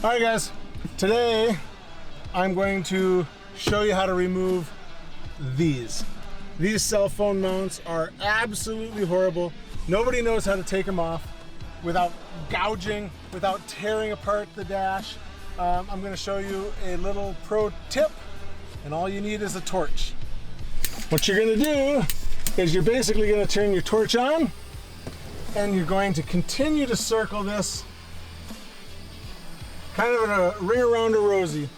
All right, guys, today I'm going to show you how to remove these. These cell phone mounts are absolutely horrible. Nobody knows how to take them off without gouging, without tearing apart the dash. I'm going to show you a little pro tip, and all you need is a torch. What you're going to do is you're basically going to turn your torch on, and you're going to continue to circle this kind of in a ring around a rosy.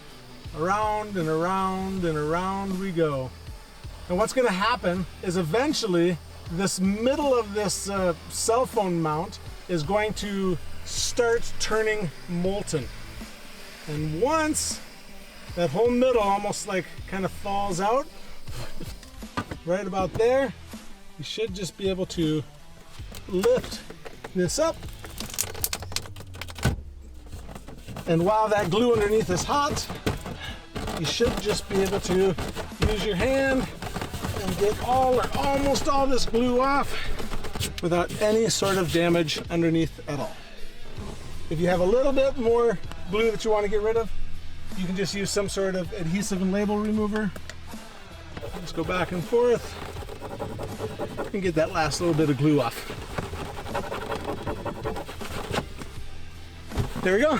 Around and around and around we go. And what's going to happen is eventually this middle of this cell phone mount is going to start turning molten. And once that whole middle almost like kind of falls out, right about there, you should just be able to lift this up. And while that glue underneath is hot, you should just be able to use your hand and get all or almost all this glue off without any sort of damage underneath at all. If you have a little bit more glue that you want to get rid of, you can just use some sort of adhesive and label remover. Just go back and forth and get that last little bit of glue off. There we go.